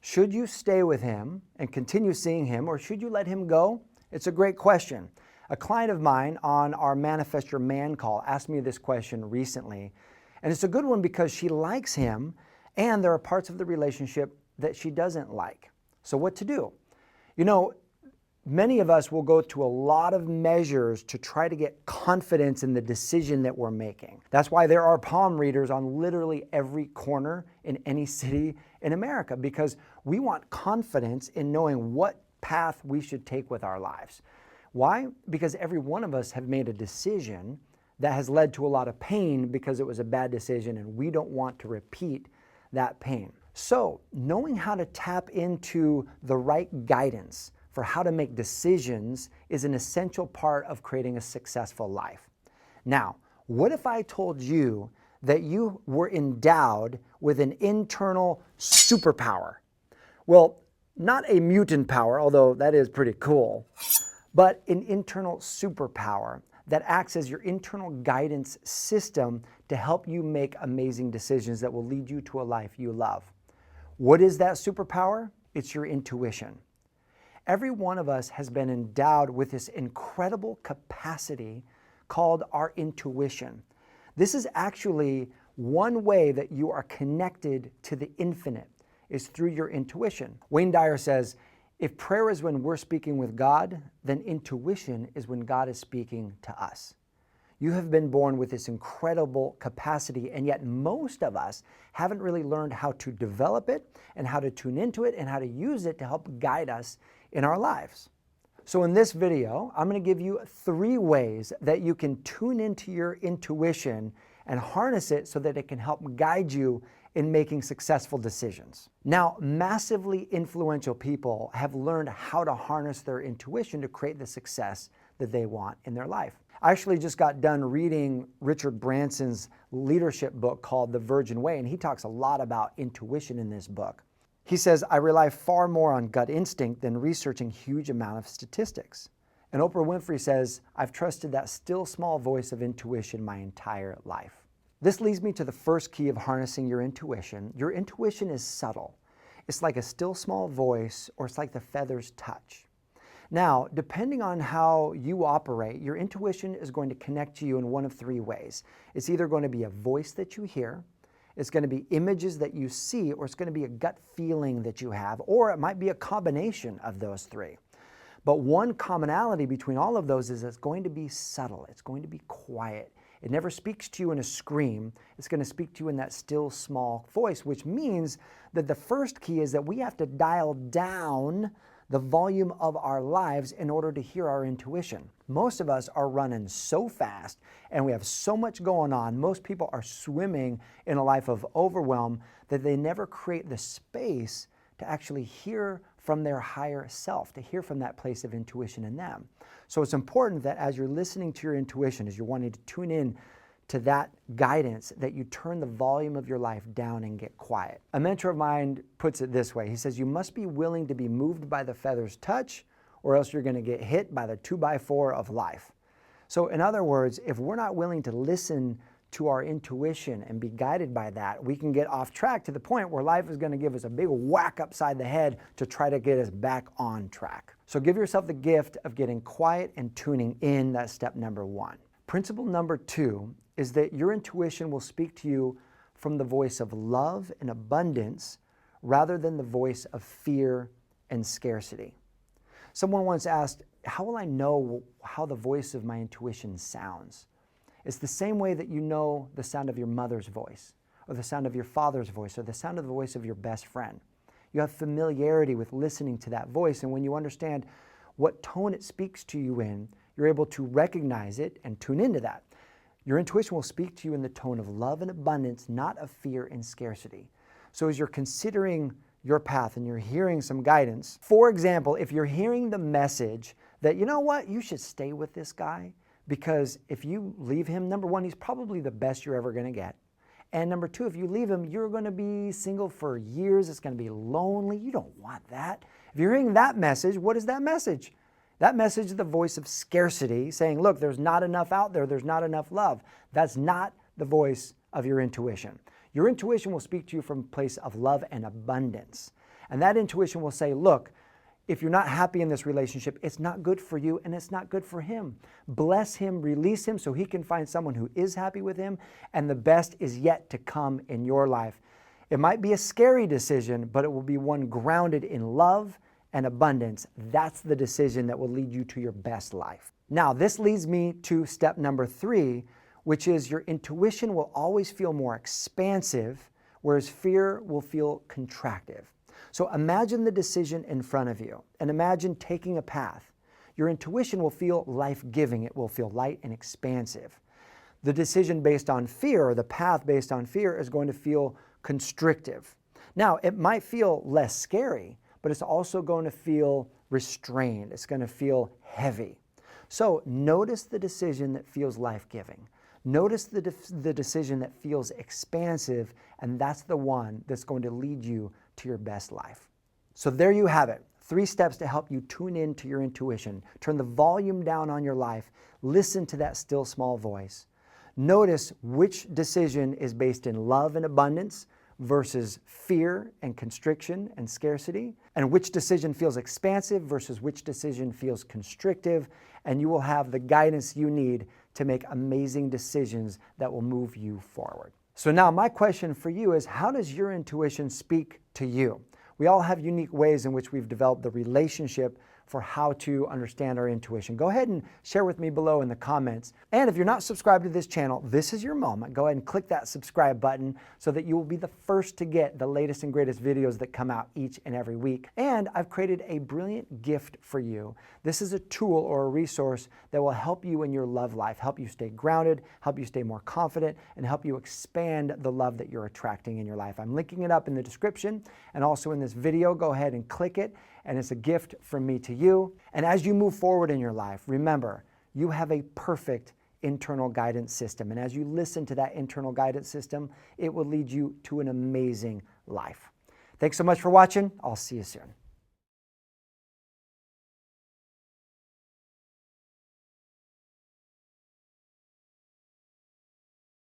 Should you stay with him and continue seeing him, or should you let him go? It's a great question. A client of mine on our Manifest Your Man call asked me this question recently, and it's a good one because she likes him, and there are parts of the relationship that she doesn't like. So what to do? You know, many of us will go to a lot of measures to try to get confidence in the decision that we're making. That's why there are palm readers on literally every corner in any city in America, because we want confidence in knowing what path we should take with our lives. Why? Because every one of us have made a decision that has led to a lot of pain because it was a bad decision, and we don't want to repeat that pain. So, knowing how to tap into the right guidance for how to make decisions is an essential part of creating a successful life. Now, what if I told you that you were endowed with an internal superpower? Well, not a mutant power, although that is pretty cool, but an internal superpower that acts as your internal guidance system to help you make amazing decisions that will lead you to a life you love. What is that superpower? It's your intuition. Every one of us has been endowed with this incredible capacity called our intuition. This is actually one way that you are connected to the infinite, is through your intuition. Wayne Dyer says, if prayer is when we're speaking with God, then intuition is when God is speaking to us. You have been born with this incredible capacity, and yet most of us haven't really learned how to develop it and how to tune into it and how to use it to help guide us in our lives. So in this video, I'm going to give you 3 ways that you can tune into your intuition and harness it so that it can help guide you in making successful decisions. Now, massively influential people have learned how to harness their intuition to create the success that they want in their life. I actually just got done reading Richard Branson's leadership book called The Virgin Way, and he talks a lot about intuition in this book. He says, I rely far more on gut instinct than researching huge amount of statistics. And Oprah Winfrey says, I've trusted that still small voice of intuition my entire life. This leads me to the first key of harnessing your intuition. Your intuition is subtle. It's like a still small voice, or it's like the feathers touch. Now, depending on how you operate, your intuition is going to connect to you in one of 3 ways. It's either going to be a voice that you hear, it's going to be images that you see, or it's going to be a gut feeling that you have, or it might be a combination of those 3. But one commonality between all of those is it's going to be subtle. It's going to be quiet. It never speaks to you in a scream. It's going to speak to you in that still small voice, which means that the first key is that we have to dial down the volume of our lives in order to hear our intuition. Most of us are running so fast and we have so much going on. Most people are swimming in a life of overwhelm that they never create the space to actually hear from their higher self, to hear from that place of intuition in them. So it's important that as you're listening to your intuition, as you're wanting to tune in to that guidance, that you turn the volume of your life down and get quiet. A mentor of mine puts it this way. He says, you must be willing to be moved by the feather's touch, or else you're going to get hit by the 2x4 of life. So in other words, if we're not willing to listen to our intuition and be guided by that, we can get off track to the point where life is going to give us a big whack upside the head to try to get us back on track. So give yourself the gift of getting quiet and tuning in. That's step number 1. Principle number 2 is that your intuition will speak to you from the voice of love and abundance rather than the voice of fear and scarcity. Someone once asked, how will I know how the voice of my intuition sounds? It's the same way that you know the sound of your mother's voice, or the sound of your father's voice, or the sound of the voice of your best friend. You have familiarity with listening to that voice, and when you understand what tone it speaks to you in, you're able to recognize it and tune into that. Your intuition will speak to you in the tone of love and abundance, not of fear and scarcity. So as you're considering your path and you're hearing some guidance, for example, if you're hearing the message that, you know what, you should stay with this guy, because if you leave him, number 1, he's probably the best you're ever going to get. And number 2, if you leave him, you're going to be single for years. It's going to be lonely. You don't want that. If you're hearing that message, what is that message? That message is the voice of scarcity saying, look, there's not enough out there. There's not enough love. That's not the voice of your intuition. Your intuition will speak to you from a place of love and abundance. And that intuition will say, look, if you're not happy in this relationship, it's not good for you and it's not good for him. Bless him, release him so he can find someone who is happy with him, and the best is yet to come in your life. It might be a scary decision, but it will be one grounded in love and abundance. That's the decision that will lead you to your best life. Now, this leads me to step number 3, which is your intuition will always feel more expansive, whereas fear will feel contractive. So imagine the decision in front of you and imagine taking a path. Your intuition will feel life-giving. It will feel light and expansive. The decision based on fear, or the path based on fear, is going to feel constrictive. Now, it might feel less scary, but it's also going to feel restrained. It's going to feel heavy. So notice the decision that feels life-giving. Notice the decision that feels expansive, and that's the one that's going to lead you to your best life. So there you have it. 3 steps to help you tune in to your intuition. Turn the volume down on your life. Listen to that still small voice. Notice which decision is based in love and abundance versus fear and constriction and scarcity, and which decision feels expansive versus which decision feels constrictive, and you will have the guidance you need to make amazing decisions that will move you forward. So now my question for you is, how does your intuition speak to you? We all have unique ways in which we've developed the relationship for how to understand our intuition. Go ahead and share with me below in the comments. And if you're not subscribed to this channel, this is your moment. Go ahead and click that subscribe button so that you will be the first to get the latest and greatest videos that come out each and every week. And I've created a brilliant gift for you. This is a tool or a resource that will help you in your love life, help you stay grounded, help you stay more confident, and help you expand the love that you're attracting in your life. I'm linking it up in the description and also in this video. Go ahead and click it, and it's a gift from me to you. And as you move forward in your life, remember, you have a perfect internal guidance system. And as you listen to that internal guidance system, it will lead you to an amazing life. Thanks so much for watching. I'll see you soon.